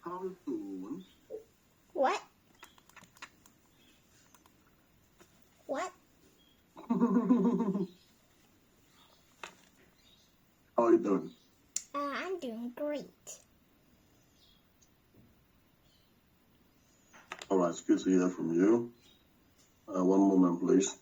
How soon? What? What? How are you doing? I'm doing great. All right, it's good to hear from you. One moment, please.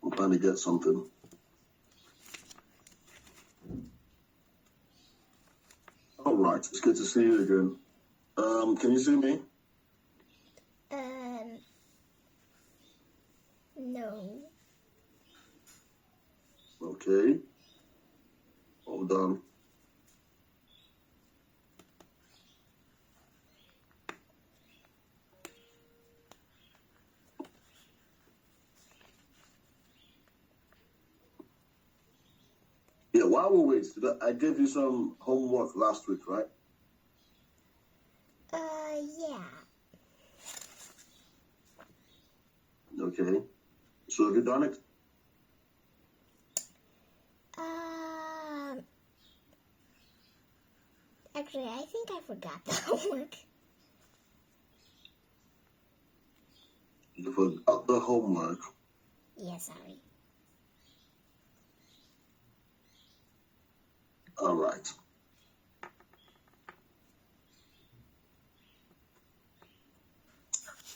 I'm trying to get something. All right, it's good to see you again. Can you see me? No. Okay. Hold on. Yeah, while we wait, I gave you some homework last week, right? Yeah. Okay. So have you done it? Actually, I think I forgot the homework. You forgot the homework. Yeah, sorry. All right.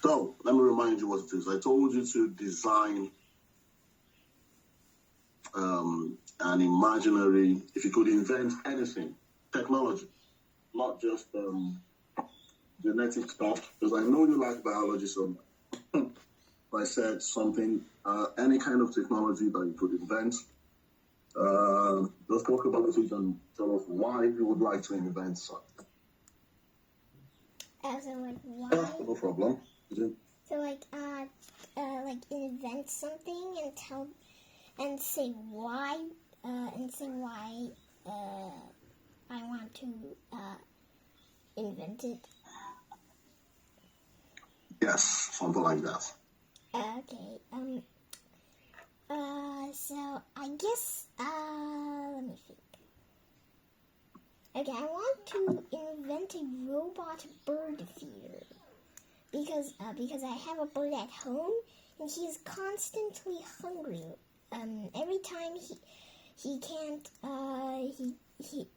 So let me remind you what it is. I told you to design an imaginary, if you could invent anything, technology, not just genetic stuff, because I know you like biology so much. I said something, any kind of technology that you could invent. Just talk about it and tell us why you would like to invent something. So like why? Yeah, no problem. So like invent something and tell and say why I want to invent it. Yes, something like that. Okay. So I guess let me think. Okay, I want to invent a robot bird feeder because I have a bird at home and he is constantly hungry. Every time he can't he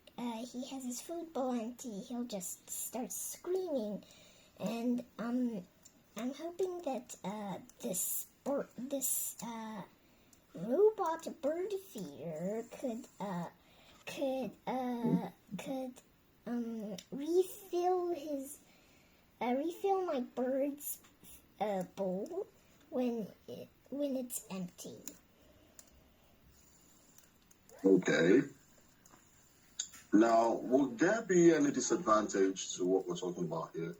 has his food bowl empty, he'll just start screaming, and I'm hoping that this robot bird feeder could refill my bird's bowl when it's empty. Okay. Now, would there be any disadvantage to what we're talking about here?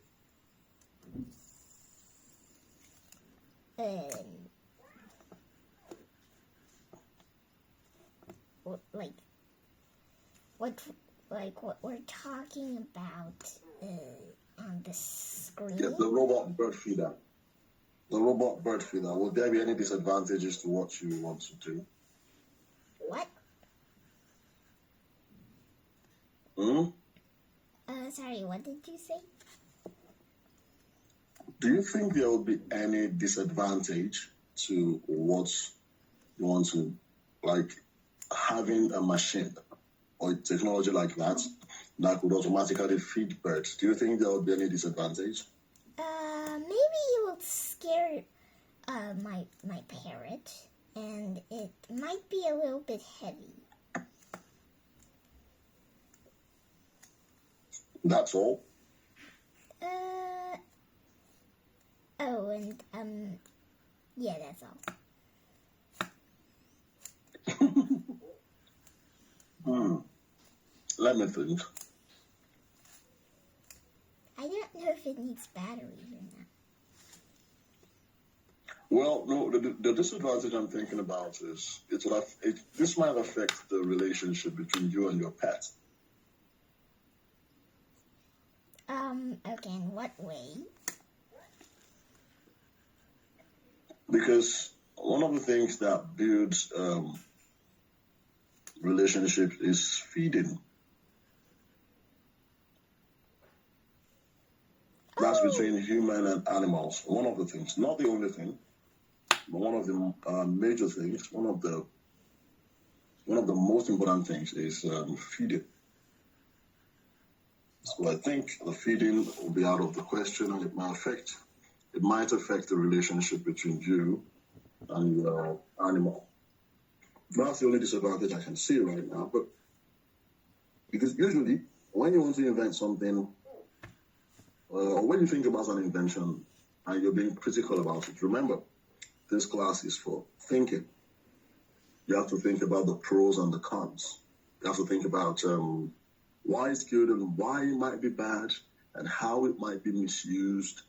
What we're talking about on the screen? Yeah, the robot bird feeder. The robot bird feeder. Would there be any disadvantages to what you want to do? What? Sorry, what did you say? Do you think there will be any disadvantage to what you want to, like having a machine or technology like that could automatically feed birds? Do you think there will be any disadvantage? Maybe it will scare my parrot, and it might be a little bit heavy. That's all? Oh, and yeah, that's all. Let me think. I don't know if it needs batteries or not. Well, no, the disadvantage I'm thinking about is this might affect the relationship between you and your pet. Okay, in what way? Because one of the things that builds relationships is feeding. difference between human and animals. One of the things, not the only thing, but one of the major things, one of the most important things is feeding. So I think the feeding will be out of the question, and it might affect the relationship between you and your animal. That's the only disadvantage I can see right now. But because usually, when you want to invent something, or when you think about an invention and you're being critical about it, remember, this class is for thinking. You have to think about the pros and the cons. You have to think about why it's good and why it might be bad and how it might be misused,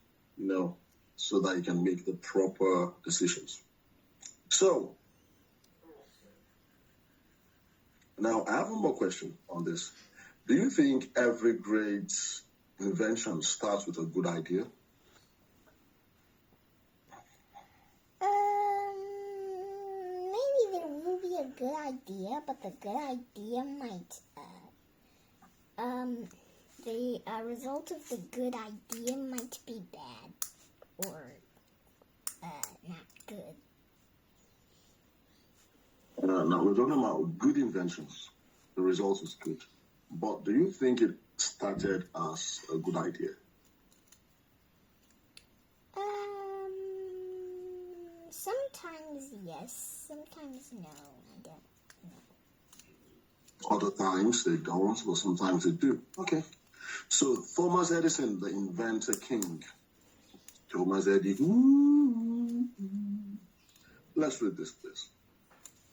so that you can make the proper decisions. So, now I have one more question on this. Do you think every great invention starts with a good idea? Maybe there will be a good idea, but the good idea might, the result of the good idea might be bad or not good. Now we're talking about good inventions. The result is good. But do you think it started as a good idea? Sometimes yes, sometimes no. I don't know. Other times they don't, but sometimes they do. Okay. So Thomas Edison, the inventor king. Thomas Edison. Let's read this, please.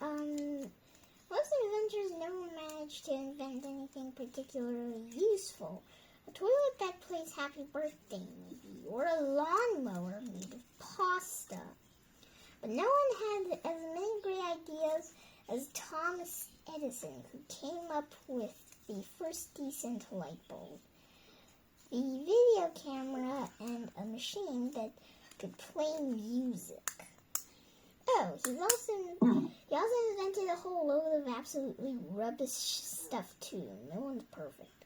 Most inventors never managed to invent anything particularly useful. A toilet that plays Happy Birthday, maybe, or a lawnmower made of pasta. But no one had as many great ideas as Thomas Edison, who came up with the first decent light bulb, the video camera, and a machine that could play music. Oh, he also invented a whole load of absolutely rubbish stuff too. No one's perfect.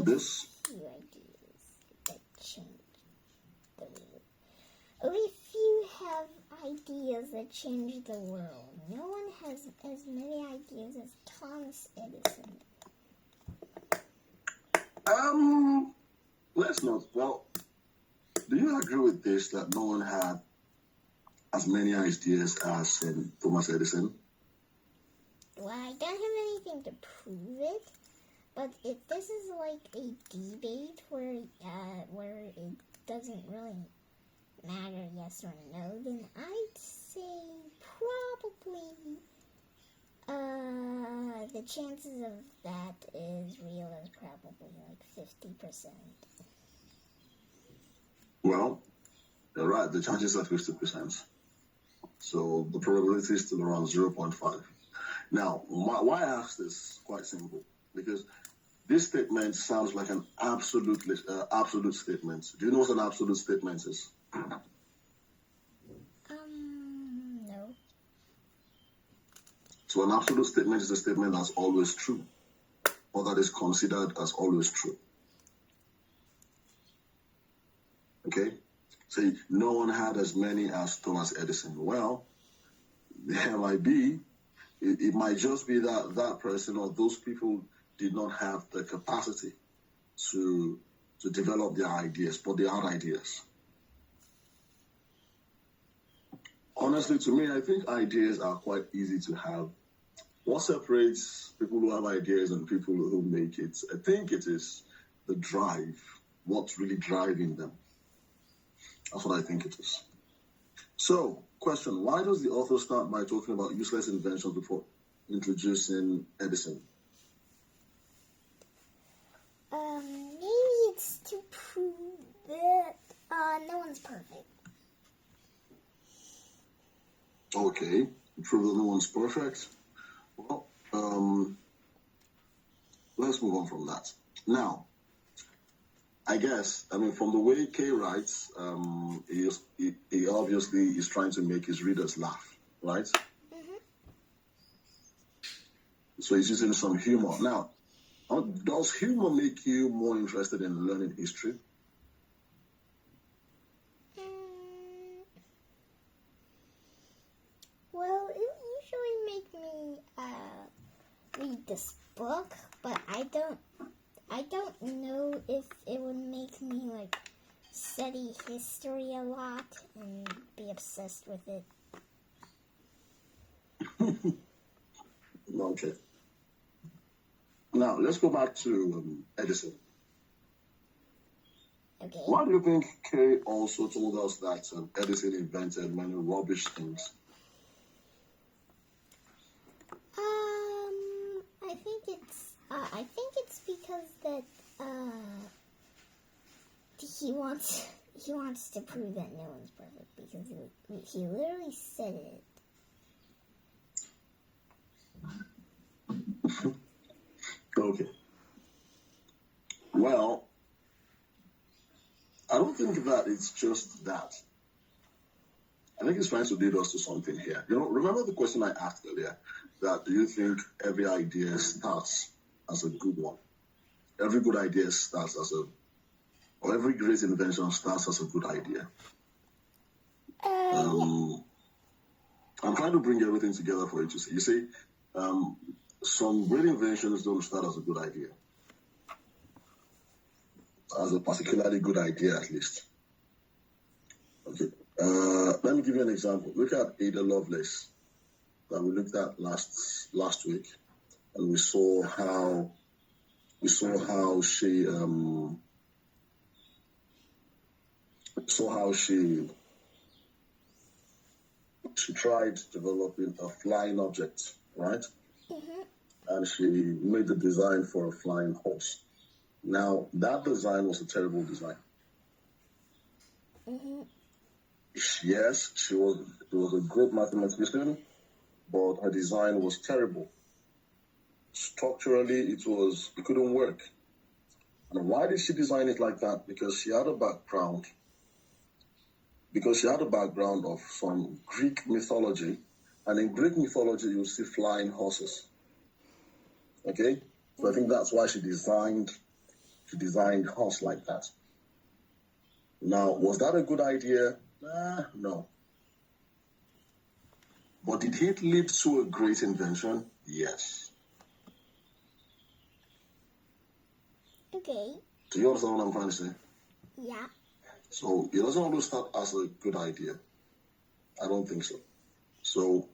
This? Few ideas that changed the world. Only few have ideas that change the world. No one has as many ideas as Thomas Edison. Let's not. Well, do you agree with this that no one had as many ideas as Thomas Edison? Well, I don't have anything to prove it, but if this is like a debate where it doesn't really matter yes or no, then I'd say probably the chances of that is real is probably like 50%. Well, you're right. The chances are 50%. So the probability is still around 0.5. Now, why I ask this? Quite simple. Because this statement sounds like an absolute statement. Do you know what an absolute statement is? No. So an absolute statement is a statement that's always true, or that is considered as always true. Okay? Say, no one had as many as Thomas Edison. Well, there might be. It might just be that person or those people did not have the capacity to develop their ideas, but they had ideas. Honestly, to me, I think ideas are quite easy to have. What separates people who have ideas and people who make it? I think it is the drive, what's really driving them. That's what I think it is. So, question, why does the author start by talking about useless inventions before introducing Edison? Maybe it's to prove that no one's perfect. Okay, prove that no one's perfect. Well, let's move on from that. Now, I guess, from the way Kay writes, he obviously is trying to make his readers laugh, right? Mm-hmm. So he's using some humor. Now, does humor make you more interested in learning history? Well, it usually make me read this book, but I don't know if it would make me like study history a lot and be obsessed with it. Okay. Now, let's go back to Edison. Okay. Why do you think Kay also told us that Edison invented many rubbish things? I think it's because that he wants to prove that no one's perfect because he literally said it. Okay. Well, I don't think that it's just that. I think he's trying to lead us to something here. Remember the question I asked earlier? That do you think every idea starts as a good one? Every good idea starts or every great invention starts as a good idea. Yeah. I'm trying to bring everything together for you to see. You see, some great inventions don't start as a good idea. As a particularly good idea, at least. Okay. Let me give you an example. Look at Ada Lovelace that we looked at last week, and we saw how she tried developing a flying object, right? Mm-hmm. And she made the design for a flying horse. Now, that design was a terrible design. Mm-hmm. Yes, she was a great mathematician, but her design was terrible. Structurally, it couldn't work. And why did she design it like that? Because she had a background of some Greek mythology, and in Greek mythology you see flying horses. Okay? So I think that's why she designed horse like that. Now, was that a good idea? No. But did it lead to a great invention? Yes. Okay. Do you understand what I'm trying to say? Yeah. So it doesn't always start as a good idea. I don't think so. So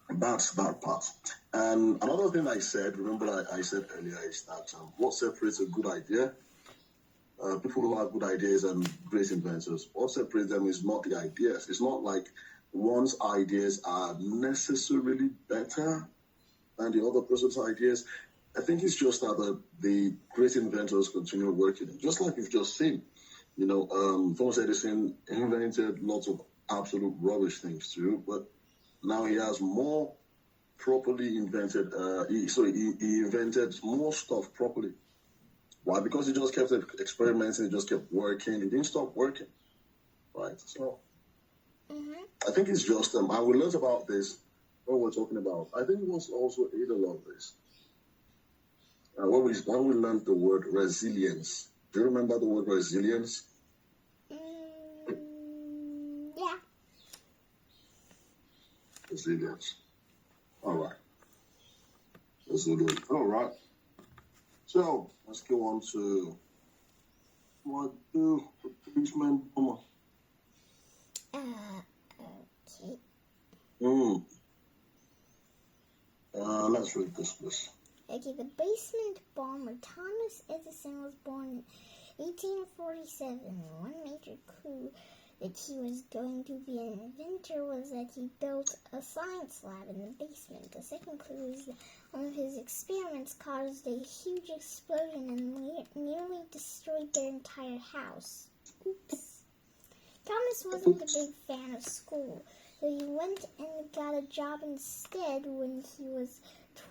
that's that part. And another thing I said, remember I said earlier, is that what separates a good idea, people who have good ideas and great inventors, what separates them is not the ideas. It's not like one's ideas are necessarily better than the other person's ideas. I think it's just that the great inventors continue working. Just like you've just seen, Thomas Edison invented lots of absolute rubbish things too, but now he has more properly invented. He invented more stuff properly. Why? Because he just kept experimenting. He just kept working. He didn't stop working, right? So I think it's just and we learned about this when we're talking about. I think it was also Ada Lovelace. When we learned the word resilience. Do you remember the word resilience? Yeah. Resilience. All right. Resilience. All right. So let's go on to what do the policeman bomber? Okay. Let's read this, please. Okay, the basement bomber Thomas Edison was born in 1847. One major clue that he was going to be an inventor was that he built a science lab in the basement. The second clue is that one of his experiments caused a huge explosion and nearly destroyed their entire house. Oops. Thomas wasn't a big fan of school, so he went and got a job instead when he was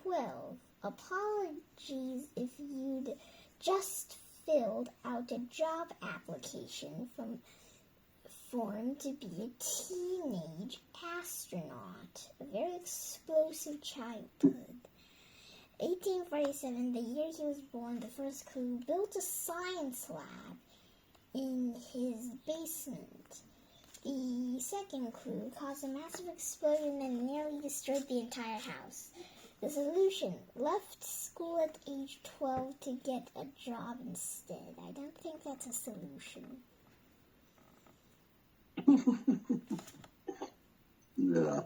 12. Apologies if you'd just filled out a job application form to be a teenage astronaut. A very explosive childhood. 1847, the year he was born, the first clue built a science lab in his basement. The second clue caused a massive explosion that nearly destroyed the entire house. The solution, left school at age 12 to get a job instead. I don't think that's a solution. Yeah.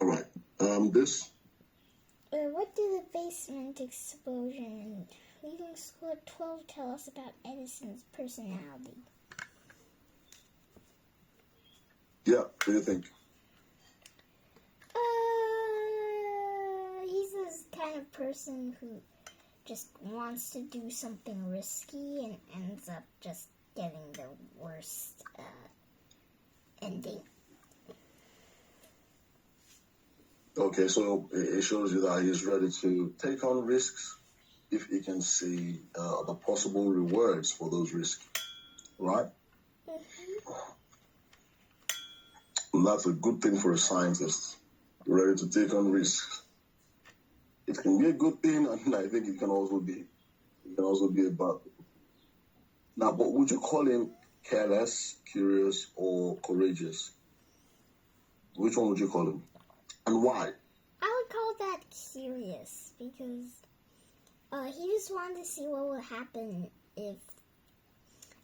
All right. This. What did the basement explosion and leaving school at 12 tell us about Edison's personality? Yeah. What do you think? He's this kind of person who just wants to do something risky and ends up just getting the worst ending. Okay, so it shows you that he's ready to take on risks if he can see the possible rewards for those risks, right? And that's a good thing for a scientist, ready to take on risks. It can be a good thing, and I think it can also be a bad thing. Now, but would you call him careless, curious, or courageous? Which one would you call him? And why? I would call that curious because he just wanted to see what will happen if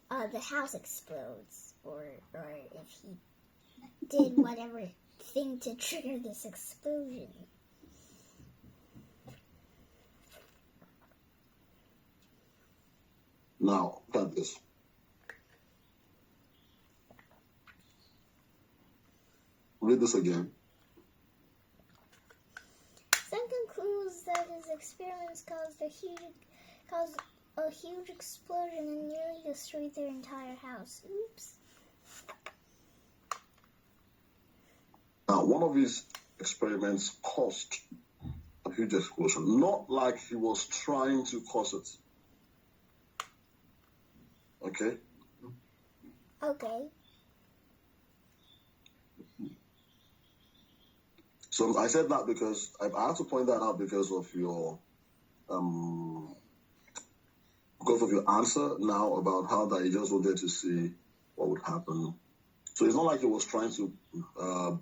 the house explodes or if he did whatever thing to trigger this explosion. Now, got this. Read this again. Second clue is that his experiments caused a huge explosion and nearly destroyed their entire house. Oops. Now, one of his experiments caused a huge explosion. Not like he was trying to cause it. Okay? Okay. So I said that because I have to point that out because of your answer now about how that he just wanted to see what would happen. So it's not like he was trying to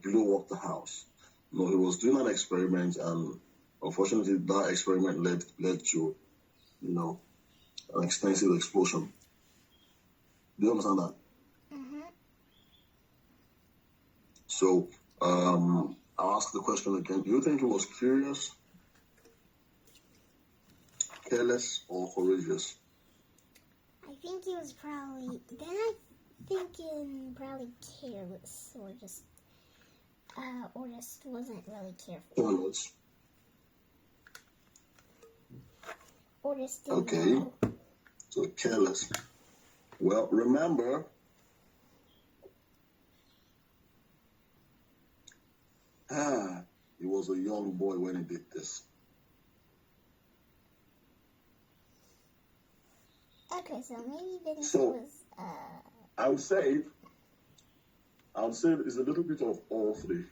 blow up the house. No, he was doing an experiment, and unfortunately, that experiment led to, an extensive explosion. Do you understand that? Mm-hmm. So I'll ask the question again. Do you think he was curious, careless, or courageous? I think he was probably careless or just wasn't really careful. Careless. Or just didn't Okay. know. So careless. Well, remember, he was a young boy when he did this. Okay, so maybe then So, he was I would say it's a little bit of all three.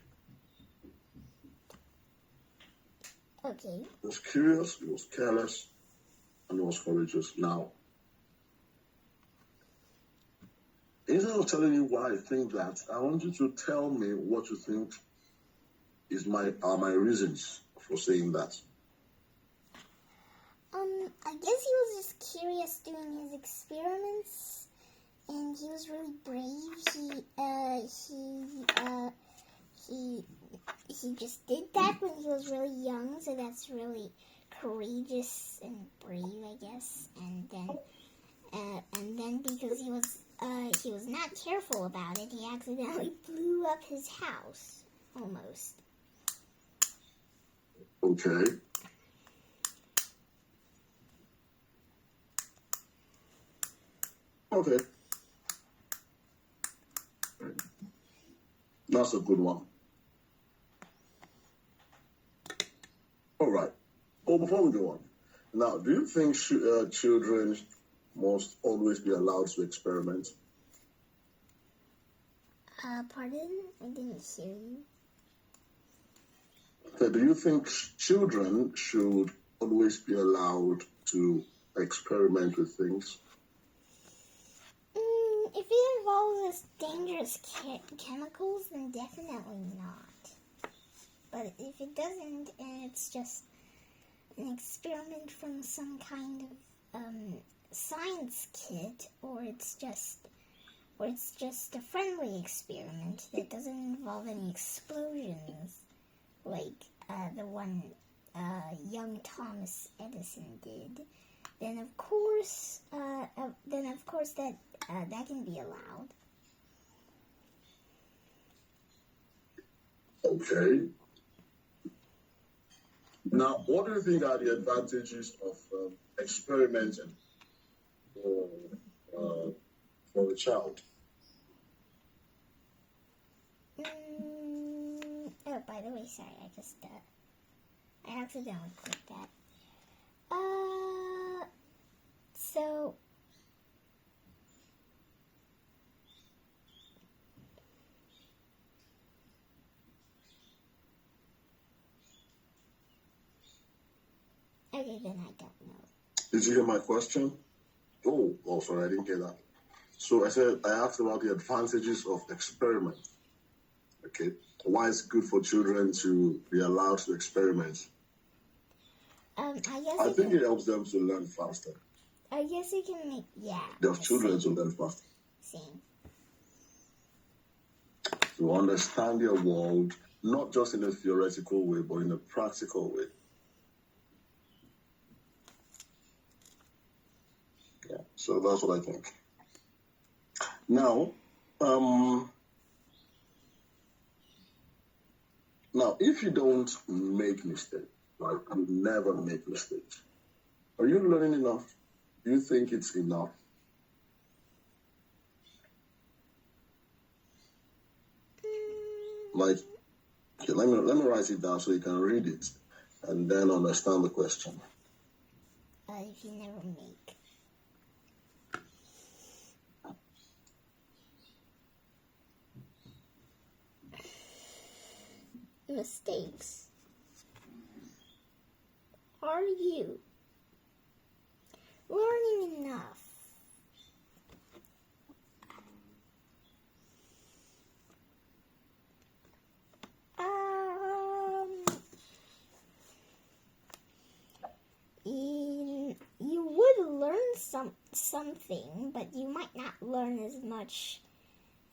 okay. He was curious, he was careless, and he was courageous. Now, instead of telling you why I think that, I want you to tell me what you think are my reasons for saying that. I guess he was just curious doing his experiments, and he was really brave. He just did that when he was really young, so that's really courageous and brave, I guess. And then because he was not careful about it, he accidentally blew up his house, almost. Okay. Okay. That's a good one. All right. Oh, before we go on, now, do you think children must always be allowed to experiment? Pardon? I didn't hear you. So do you think children should always be allowed to experiment with things? If it involves dangerous chemicals, then definitely not. But if it doesn't, and it's just an experiment from some kind of science kit, or it's just a friendly experiment that doesn't involve any explosions, like the one young Thomas Edison did, then of course that can be allowed. Okay. Now, what do you think are the advantages of experimenting for a child? Oh, by the way, sorry, I accidentally clicked that. So okay, then I don't know. Did you hear my question? Oh, sorry, I didn't hear that. So I asked about the advantages of experiment. Okay, why it's good for children to be allowed to experiment? I think it helps them to learn faster. I guess it can make Their children to learn faster. Same. To understand their world, not just in a theoretical way, but in a practical way. Yeah, so that's what I think. Now, if you don't make mistakes, like you never make mistakes, are you learning enough? Do you think it's enough? Like, okay, let me write it down so you can read it and then understand the question. If you never make mistakes, are you learning enough? You would learn something, but you might not learn as much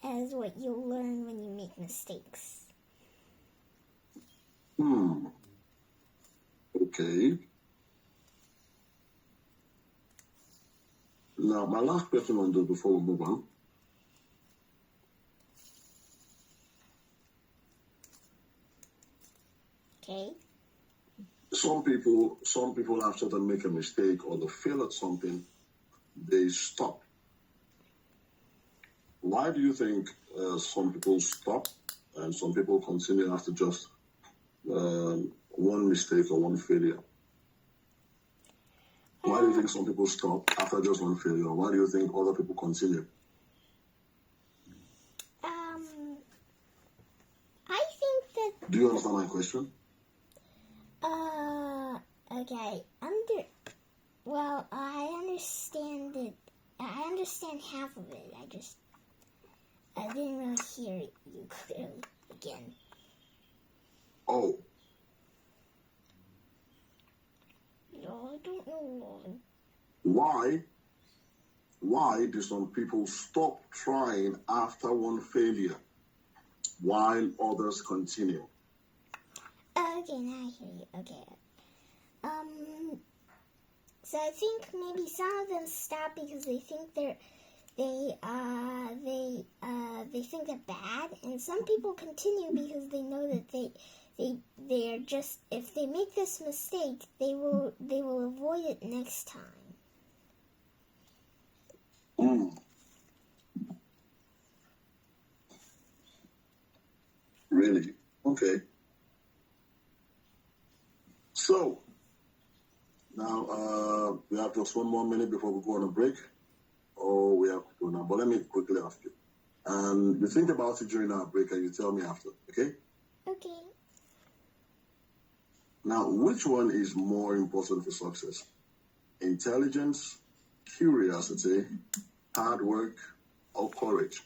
as what you'll learn when you make mistakes. Okay. Now, my last question on this before we move on. Okay. Some people after they make a mistake or they fail at something, they stop. Why do you think some people stop and some people continue after just one mistake or one failure? Why do you think some people stop after just one failure? Why do you think other people continue? I think that... Do you understand my question? Okay. Well, I understand it. I understand half of it. I didn't really hear you clearly again. Oh. No, I don't know why. Why do some people stop trying after one failure while others continue? Okay, now I hear you. Okay. So I think maybe some of them stop because they think they think they're bad, and some people continue because they know that they are just, if they make this mistake, they will avoid it next time. Really? Okay. So, now we have just 1 more minute before we go on a break. Or we have to go now. But let me quickly ask you. You think about it during our break and you tell me after, okay? Okay. Now, which one is more important for success? Intelligence, curiosity, hard work, or courage?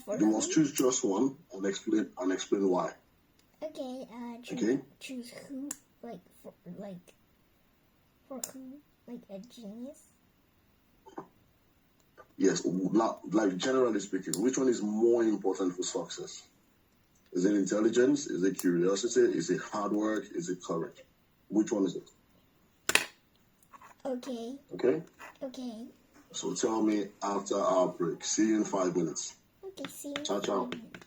For You must who? choose just one and explain why. Okay, Okay. choose who, for who, like a genius. Yes, like generally speaking, which one is more important for success? Is it intelligence? Is it curiosity? Is it hard work? Is it courage? Which one is it? Okay, Okay? okay, So tell me after our break. See you in 5 minutes. okay. See you in Ciao, ciao. 5 minutes.